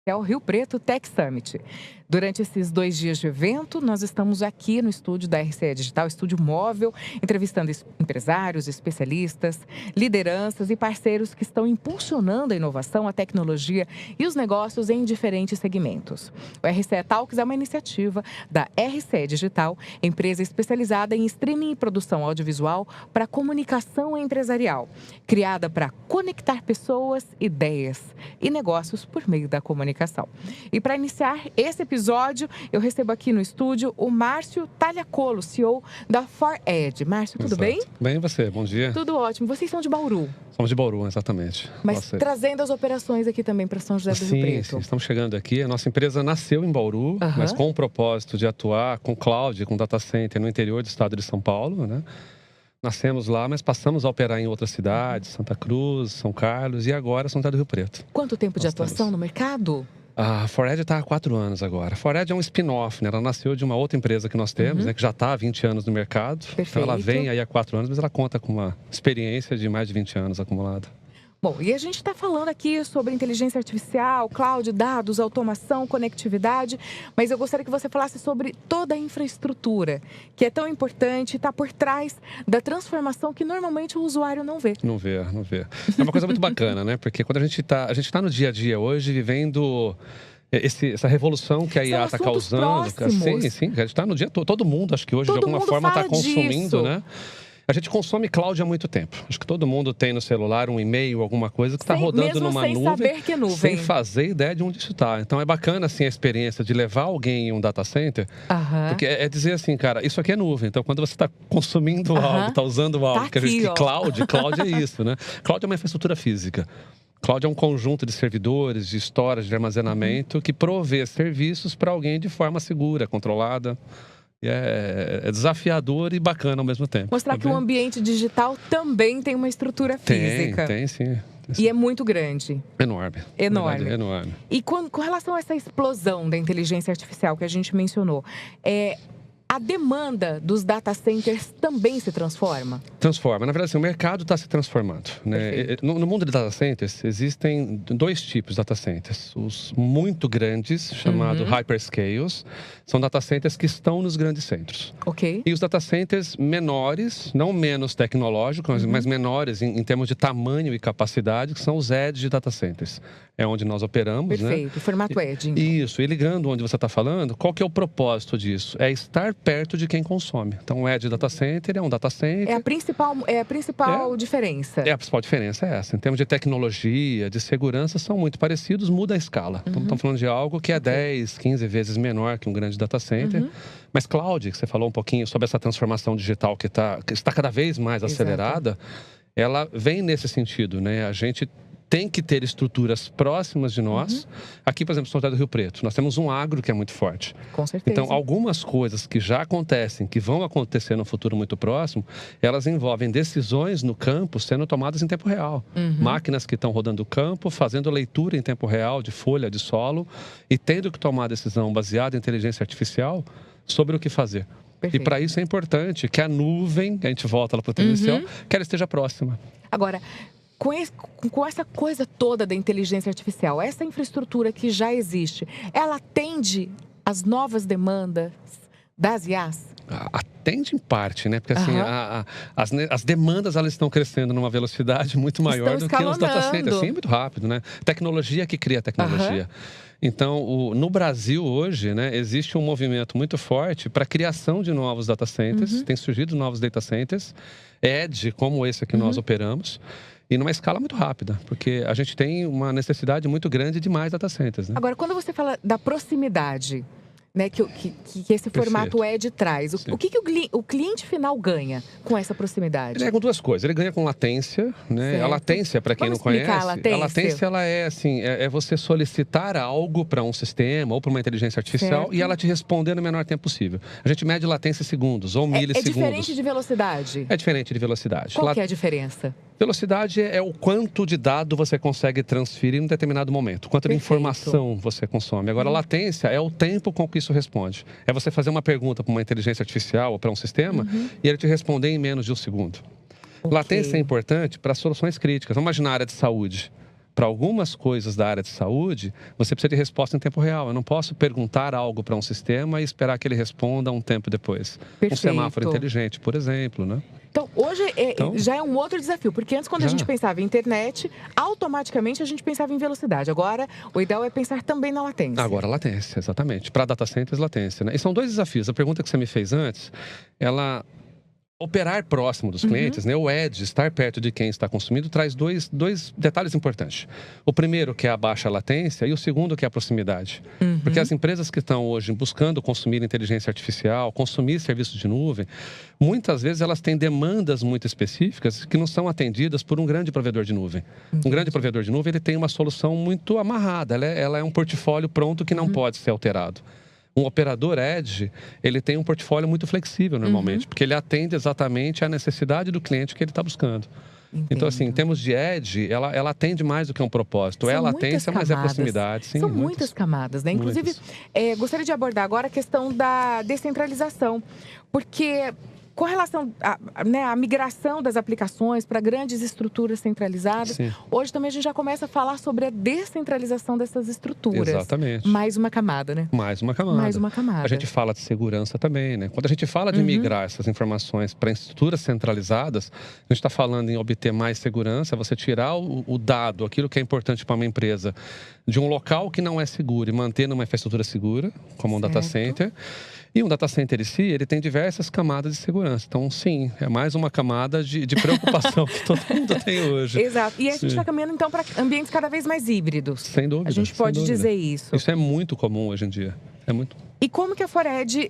É o Rio Preto Tech Summit. Durante esses 2 dias de evento, nós estamos aqui no estúdio da RCE Digital, estúdio móvel, entrevistando empresários, especialistas, lideranças e parceiros que estão impulsionando a inovação, a tecnologia e os negócios em diferentes segmentos. O RCE Talks é uma iniciativa da RCE Digital, empresa especializada em streaming e produção audiovisual para comunicação empresarial, criada para conectar pessoas, ideias e negócios por meio da comunicação. E para iniciar esse episódio, eu recebo aqui no estúdio o Márcio Talhacolo, CEO da ForEd. Márcio, tudo bem? Bem, e você? Bom dia. Tudo ótimo. Vocês são de Bauru. Somos de Bauru, exatamente. Mas trazendo as operações aqui também para São José do Rio Preto. Sim, estamos chegando aqui. A nossa empresa nasceu em Bauru, mas com o propósito de atuar com cloud, com data center no interior do estado de São Paulo, né? Nascemos lá, mas passamos a operar em outras cidades, Santa Cruz, São Carlos e agora São José do Rio Preto. Quanto tempo de atuação no mercado? A ForEd está há 4 anos agora. A ForEd é um spin-off, né? Ela nasceu de uma outra empresa que nós temos, né? Que já está há 20 anos no mercado. Perfeito. Então ela vem aí há 4 anos, mas ela conta com uma experiência de mais de 20 anos acumulada. Bom, e a gente está falando aqui sobre inteligência artificial, cloud, dados, automação, conectividade, mas eu gostaria que você falasse sobre toda a infraestrutura, que é tão importante e está por trás da transformação que normalmente o usuário não vê. Não vê. É uma coisa muito bacana, né? Porque quando a gente tá no dia a dia hoje, vivendo essa revolução que a IA está causando. Sim, a gente está no dia todo. Todo mundo, acho que hoje, de alguma forma, está consumindo, né? A gente consome cloud há muito tempo. Acho que todo mundo tem no celular um e-mail, alguma coisa que está rodando numa nuvem. Sem saber que é nuvem. Sem fazer ideia de onde isso está. Então é bacana assim, a experiência de levar alguém em um data center. Porque é dizer assim, cara, isso aqui é nuvem. Então quando você está consumindo algo, está usando algo, cloud é isso, né? Cloud é uma infraestrutura física. Cloud é um conjunto de servidores, de storage, de armazenamento que provê serviços para alguém de forma segura, controlada. É desafiador e bacana ao mesmo tempo. Mostrar que o ambiente digital também tem uma estrutura física. Tem sim. E é muito grande. Enorme. Enorme. E com relação a essa explosão da inteligência artificial que a gente mencionou, a demanda dos data centers também se transforma? Transforma. Na verdade, assim, o mercado está se transformando, né? No mundo de data centers, existem 2 tipos de data centers. Os muito grandes, chamados hyperscales, são data centers que estão nos grandes centros. E os data centers menores, não menos tecnológicos, mas menores em termos de tamanho e capacidade, que são os edge data centers. É onde nós operamos, Perfeito, formato edge. Então. Isso, e ligando onde você está falando, qual que é o propósito disso? É estar perto de quem consome. Então, o edge data center é um data center. É a principal diferença. A principal diferença é essa. Em termos de tecnologia, de segurança, são muito parecidos, muda a escala. Então, estamos falando de algo que é 10, 15 vezes menor que um grande data center. Mas cloud, que você falou um pouquinho sobre essa transformação digital que está cada vez mais acelerada, ela vem nesse sentido, né? A gente tem que ter estruturas próximas de nós. Aqui, por exemplo, São José do Rio Preto, nós temos um agro que é muito forte. Com certeza. Então, algumas coisas que já acontecem, que vão acontecer no futuro muito próximo, elas envolvem decisões no campo sendo tomadas em tempo real. Máquinas que estão rodando o campo, fazendo leitura em tempo real de folha, de solo, e tendo que tomar decisão baseada em inteligência artificial sobre o que fazer. Perfeito. E para isso é importante que a nuvem, a gente volta lá para o tema inicial, que ela esteja próxima. Agora, com essa coisa toda da inteligência artificial, essa infraestrutura que já existe, ela atende às novas demandas das IAs? Atende em parte, né? Porque assim, as demandas elas estão crescendo numa velocidade muito maior do que os data centers. Sim, muito rápido, né? Tecnologia que cria tecnologia. Então, no Brasil hoje, né, existe um movimento muito forte para a criação de novos data centers. Tem surgido novos data centers, edge, como esse que nós operamos. E numa escala muito rápida, porque a gente tem uma necessidade muito grande de mais data centers, né? Agora, quando você fala da proximidade, né, que esse formato Edge traz, o que o cliente final ganha com essa proximidade? Ele ganha com 2 coisas. Ele ganha com latência, né? A latência, para quem não conhece, a latência ela é assim, é você solicitar algo para um sistema ou para uma inteligência artificial e ela te responder no menor tempo possível. A gente mede latência em segundos ou milissegundos. É diferente de velocidade? É diferente de velocidade. Qual que é a diferença? Velocidade é o quanto de dado você consegue transferir em um determinado momento, quanto de informação você consome. Agora, a latência é o tempo com que isso responde. É você fazer uma pergunta para uma inteligência artificial ou para um sistema e ele te responder em menos de 1 segundo. Latência é importante para soluções críticas. Vamos imaginar a área de saúde. para algumas coisas da área de saúde, você precisa de resposta em tempo real. Eu não posso perguntar algo para um sistema e esperar que ele responda um tempo depois. Perfeito. Um semáforo inteligente, por exemplo, né? Então, hoje já é um outro desafio, porque antes, quando a gente pensava em internet, automaticamente a gente pensava em velocidade. Agora, o ideal é pensar também na latência. Agora, latência, exatamente. Para data centers, latência, né? E são dois desafios. A pergunta que você me fez antes, ela... Operar próximo dos clientes, né? O edge, estar perto de quem está consumindo, traz dois detalhes importantes. O primeiro, que é a baixa latência, e o segundo, que é a proximidade. Porque as empresas que estão hoje buscando consumir inteligência artificial, consumir serviços de nuvem, muitas vezes elas têm demandas muito específicas que não são atendidas por um grande provedor de nuvem. Um grande provedor de nuvem, ele tem uma solução muito amarrada, ela é um portfólio pronto que não pode ser alterado. Um operador edge, ele tem um portfólio muito flexível normalmente, porque ele atende exatamente à necessidade do cliente que ele está buscando. Entendo. Então, assim, em termos de edge, ela atende mais do que um propósito. São É a latência, mas é a proximidade. Sim, são muitas camadas, né? Inclusive, gostaria de abordar agora a questão da descentralização, porque... Com relação à migração das aplicações para grandes estruturas centralizadas, hoje também a gente já começa a falar sobre a descentralização dessas estruturas. Exatamente. Mais uma camada, né? Mais uma camada. Mais uma camada. A gente fala de segurança também, né? Quando a gente fala de migrar essas informações para estruturas centralizadas, a gente está falando em obter mais segurança, você tirar o dado, aquilo que é importante para uma empresa, de um local que não é seguro e manter numa infraestrutura segura, como um data center. E um data center em si, ele tem diversas camadas de segurança. Então, sim, é mais uma camada de preocupação que todo mundo tem hoje. Exato. E a gente está caminhando, então, para ambientes cada vez mais híbridos. Sem dúvida. A gente pode dizer isso. Isso é muito comum hoje em dia. É muito. E como que a Fored,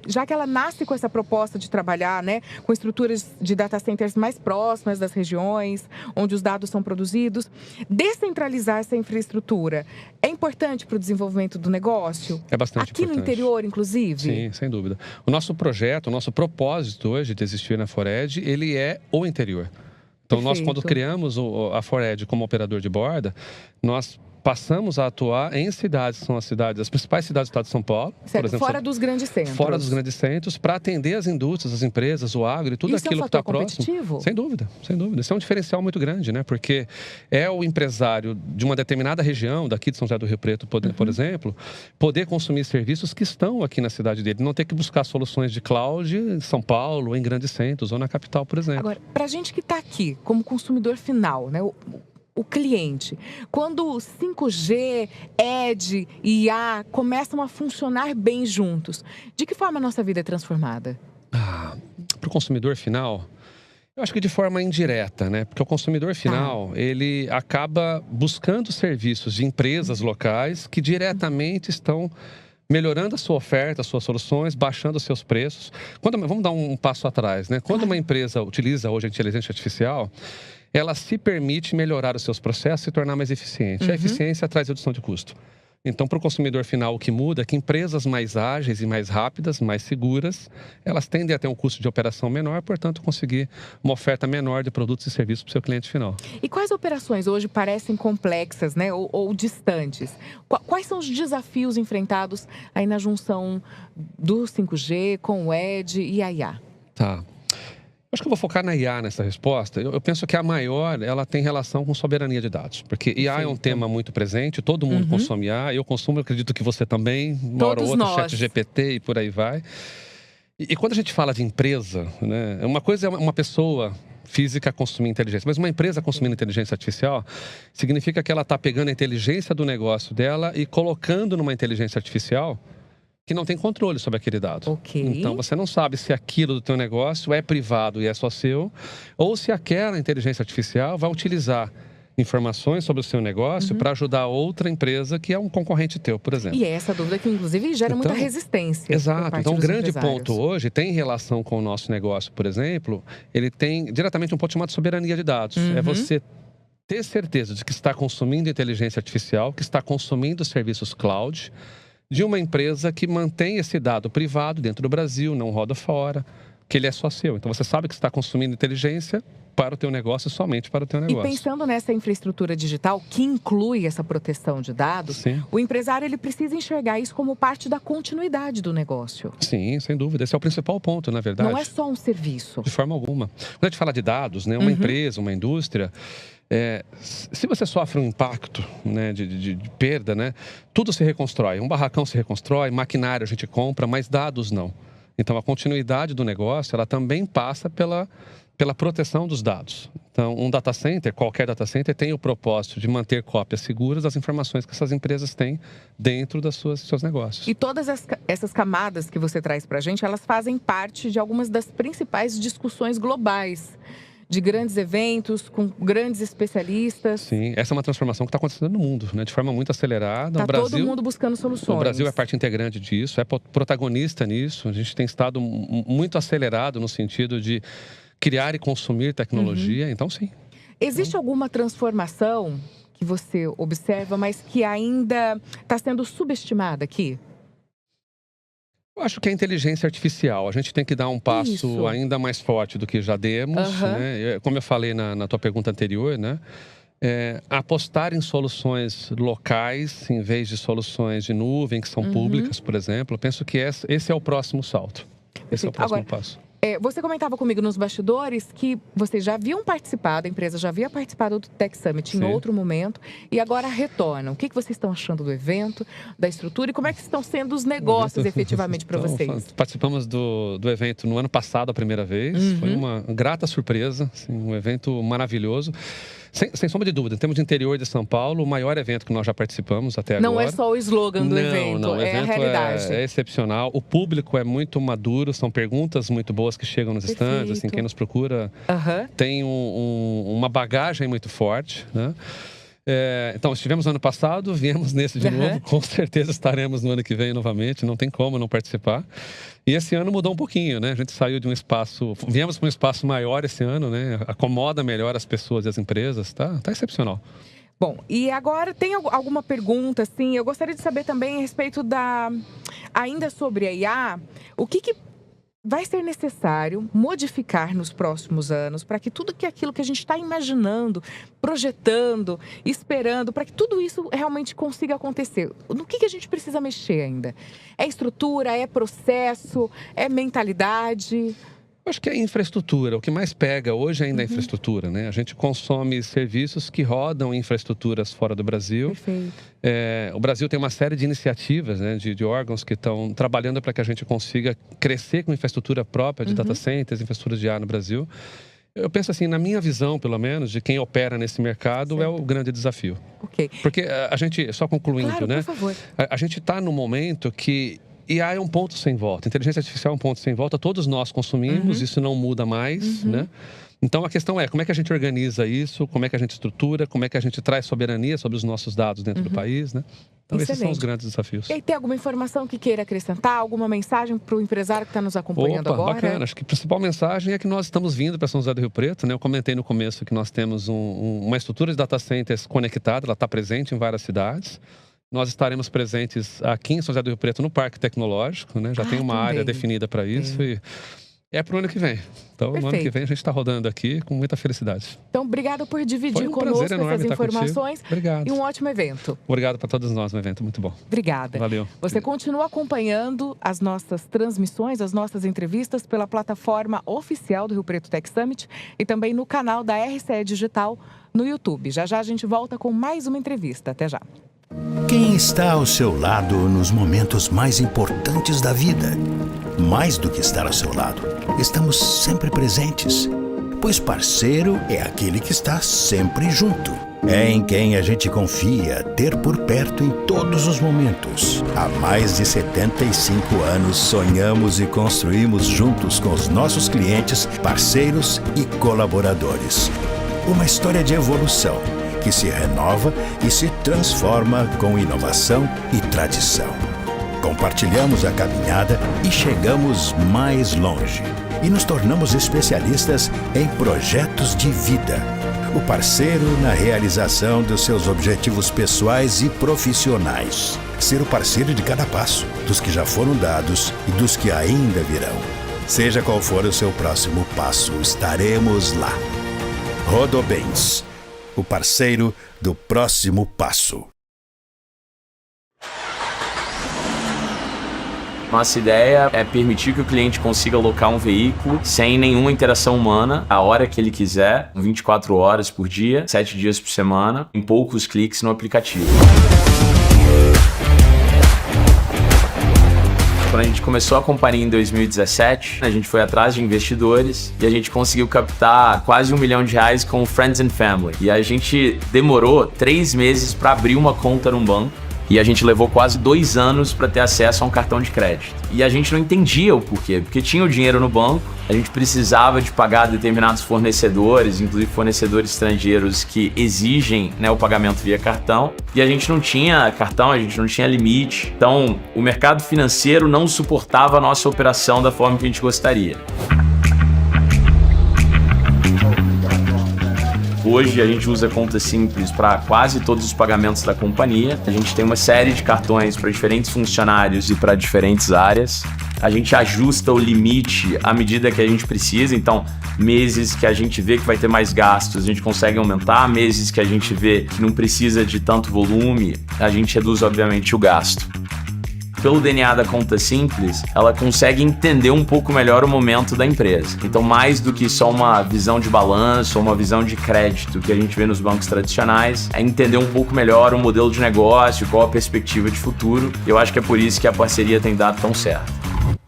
já que ela nasce com essa proposta de trabalhar, né, com estruturas de data centers mais próximas das regiões, onde os dados são produzidos, descentralizar essa infraestrutura é importante para o desenvolvimento do negócio? É bastante importante. Aqui no interior, inclusive? Sim, sem dúvida. O nosso projeto, o nosso propósito hoje de existir na Fored, ele é o interior. Então, nós, quando criamos a Fored como operador de borda, nós passamos a atuar em cidades, são as principais cidades do estado de São Paulo. Certo, por exemplo, fora dos grandes centros. Fora dos grandes centros, para atender as indústrias, as empresas, o agro e tudo aquilo que está próximo. Sem dúvida, sem dúvida. Isso é um diferencial muito grande, né? Porque é o empresário de uma determinada região, daqui de São José do Rio Preto, por exemplo, poder consumir serviços que estão aqui na cidade dele. Não ter que buscar soluções de cloud em São Paulo, em grandes centros ou na capital, por exemplo. Agora, para a gente que está aqui, como consumidor final, né? O cliente, quando 5G, Edge e IA começam a funcionar bem juntos, de que forma a nossa vida é transformada? Para o consumidor final, eu acho que de forma indireta, né? Porque o consumidor final, ele acaba buscando serviços de empresas locais que diretamente estão melhorando a sua oferta, as suas soluções, baixando os seus preços. Vamos dar um passo atrás, né? Quando uma empresa utiliza hoje a inteligência artificial, ela se permite melhorar os seus processos e se tornar mais eficiente. A eficiência traz redução de custo. Então, para o consumidor final, o que muda é que empresas mais ágeis e mais rápidas, mais seguras, elas tendem a ter um custo de operação menor, portanto, conseguir uma oferta menor de produtos e serviços para o seu cliente final. E quais operações hoje parecem complexas, né, ou distantes? Quais são os desafios enfrentados aí na junção do 5G com o Edge e a IA? Acho que eu vou focar na IA nessa resposta. Eu penso que a maior, ela tem relação com soberania de dados. Porque IA é um tema muito presente, todo mundo consome IA. Eu consumo, eu acredito que você também, uma hora ou outra, ChatGPT e por aí vai. E quando a gente fala de empresa, né, uma coisa é uma pessoa física consumir inteligência, mas uma empresa consumindo inteligência artificial significa que ela está pegando a inteligência do negócio dela e colocando numa inteligência artificial que não tem controle sobre aquele dado. Então, você não sabe se aquilo do teu negócio é privado e é só seu, ou se aquela inteligência artificial vai utilizar informações sobre o seu negócio para ajudar outra empresa que é um concorrente teu, por exemplo. E é essa dúvida que, inclusive, gera muita resistência. Exato. Então, um grande ponto hoje tem relação com o nosso negócio, por exemplo, ele tem diretamente um ponto chamado soberania de dados. É você ter certeza de que está consumindo inteligência artificial, que está consumindo serviços cloud, de uma empresa que mantém esse dado privado dentro do Brasil, não roda fora, que ele é só seu. Então, você sabe que está consumindo inteligência para o teu negócio, somente para o teu negócio. E pensando nessa infraestrutura digital que inclui essa proteção de dados, o empresário ele precisa enxergar isso como parte da continuidade do negócio. Sim, sem dúvida. Esse é o principal ponto, na verdade. Não é só um serviço. De forma alguma. Quando a gente fala de dados, né, uma empresa, uma indústria, Se você sofre um impacto, né, de perda, né, tudo se reconstrói. Um barracão se reconstrói, maquinário a gente compra, mas dados não. Então, a continuidade do negócio, ela também passa pela proteção dos dados. Então, um data center, qualquer data center, tem o propósito de manter cópias seguras das informações que essas empresas têm dentro dos seus negócios. E todas essas camadas que você traz para a gente, elas fazem parte de algumas das principais discussões globais, de grandes eventos, com grandes especialistas. Sim, essa é uma transformação que está acontecendo no mundo, né, de forma muito acelerada. Está todo mundo buscando soluções. O Brasil é parte integrante disso, é protagonista nisso. A gente tem estado muito acelerado no sentido de criar e consumir tecnologia, então sim. Existe alguma transformação que você observa, mas que ainda está sendo subestimada aqui? Eu acho que a inteligência artificial, a gente tem que dar um passo ainda mais forte do que já demos, né? Como eu falei na tua pergunta anterior, né? Apostar em soluções locais em vez de soluções de nuvem, que são públicas, por exemplo. Eu penso que esse é o próximo salto. Esse é o próximo passo. Você comentava comigo nos bastidores que vocês já haviam participado, a empresa já havia participado do Tech Summit em outro momento e agora retornam. O que vocês estão achando do evento, da estrutura e como é que estão sendo os negócios efetivamente para vocês? Participamos do evento no ano passado a primeira vez. Foi uma grata surpresa, assim, um evento maravilhoso. Sem sombra de dúvida, temos de interior de São Paulo, o maior evento que nós já participamos até agora. Não é só o slogan do evento, o é evento a realidade. É excepcional, o público é muito maduro, são perguntas muito boas que chegam nos stands, assim, quem nos procura tem uma bagagem muito forte, né? Então, estivemos no ano passado, viemos nesse de novo, com certeza estaremos no ano que vem novamente, não tem como não participar. E esse ano mudou um pouquinho, né? A gente saiu de um espaço, viemos para um espaço maior esse ano, né? Acomoda melhor as pessoas e as empresas, tá excepcional. Bom, e agora tem alguma pergunta, assim, eu gostaria de saber também a respeito ainda sobre a IA, o que vai ser necessário modificar nos próximos anos para que tudo aquilo que a gente está imaginando, projetando, esperando, para que tudo isso realmente consiga acontecer. No que a gente precisa mexer ainda? É estrutura, é processo, é mentalidade? Acho que é infraestrutura. O que mais pega hoje ainda é a infraestrutura, né? A gente consome serviços que rodam em infraestruturas fora do Brasil. Perfeito. O Brasil tem uma série de iniciativas, né, de órgãos que estão trabalhando para que a gente consiga crescer com infraestrutura própria de data centers, infraestruturas de IA no Brasil. Eu penso assim, na minha visão, pelo menos, de quem opera nesse mercado, é o grande desafio. Ok. Porque a gente, só concluindo, claro, né? Por favor. A gente está num momento que IA é um ponto sem volta. Inteligência artificial é um ponto sem volta. Todos nós consumimos, isso não muda mais, né? Então, a questão é como é que a gente organiza isso, como é que a gente estrutura, como é que a gente traz soberania sobre os nossos dados dentro do país, né? Então, esses são os grandes desafios. E aí, tem alguma informação que queira acrescentar? Alguma mensagem para o empresário que está nos acompanhando agora? Bacana. Acho que a principal mensagem é que nós estamos vindo para São José do Rio Preto, né? Eu comentei no começo que nós temos uma estrutura de data centers conectada, ela está presente em várias cidades. Nós estaremos presentes aqui em São José do Rio Preto no Parque Tecnológico, né? Já tem uma área definida para isso e é para o ano que vem. Então, no ano que vem a gente está rodando aqui com muita felicidade. Então, obrigada por dividir conosco essas informações. Obrigado. E um ótimo evento. Obrigado para todos nós, um evento muito bom. Obrigada. Valeu. Você continua acompanhando as nossas transmissões, as nossas entrevistas pela plataforma oficial do Rio Preto Tech Summit e também no canal da RCE Digital no YouTube. Já a gente volta com mais uma entrevista. Até já. Quem está ao seu lado nos momentos mais importantes da vida? Mais do que estar ao seu lado, estamos sempre presentes. Pois parceiro é aquele que está sempre junto. É em quem a gente confia ter por perto em todos os momentos. Há mais de 75 anos sonhamos e construímos juntos com os nossos clientes, parceiros e colaboradores. Uma história de evolução que se renova e se transforma com inovação e tradição. Compartilhamos a caminhada e chegamos mais longe. E nos tornamos especialistas em projetos de vida. O parceiro na realização dos seus objetivos pessoais e profissionais. Ser o parceiro de cada passo, dos que já foram dados e dos que ainda virão. Seja qual for o seu próximo passo, estaremos lá. Rodobens, o parceiro do próximo passo. Nossa ideia é permitir que o cliente consiga alocar um veículo sem nenhuma interação humana, a hora que ele quiser, 24 horas por dia, 7 dias por semana, em poucos cliques no aplicativo. Quando a gente começou a companhia em 2017, a gente foi atrás de investidores e a gente conseguiu captar quase R$1 milhão com Friends and Family. E a gente demorou 3 meses para abrir uma conta num banco. E a gente levou quase 2 anos para ter acesso a um cartão de crédito. E a gente não entendia o porquê, porque tinha o dinheiro no banco, a gente precisava de pagar determinados fornecedores, inclusive fornecedores estrangeiros que exigem, né, o pagamento via cartão, e a gente não tinha cartão, a gente não tinha limite. Então, o mercado financeiro não suportava a nossa operação da forma que a gente gostaria. Hoje a gente usa conta simples para quase todos os pagamentos da companhia. A gente tem uma série de cartões para diferentes funcionários e para diferentes áreas. A gente ajusta o limite à medida que a gente precisa. Então, meses que a gente vê que vai ter mais gastos, a gente consegue aumentar. Meses que a gente vê que não precisa de tanto volume, a gente reduz, obviamente, o gasto. Pelo DNA da conta simples, ela consegue entender um pouco melhor o momento da empresa. Então, mais do que só uma visão de balanço ou uma visão de crédito que a gente vê nos bancos tradicionais, é entender um pouco melhor o modelo de negócio, qual a perspectiva de futuro. E eu acho que é por isso que a parceria tem dado tão certo.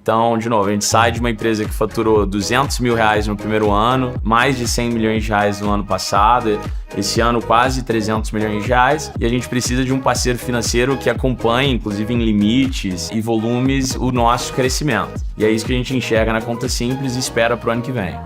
Então, de novo, a gente sai de uma empresa que faturou R$200 mil no primeiro ano, mais de R$100 milhões no ano passado, esse ano quase R$300 milhões, e a gente precisa de um parceiro financeiro que acompanhe, inclusive em limites e volumes, o nosso crescimento. E é isso que a gente enxerga na conta simples e espera para o ano que vem.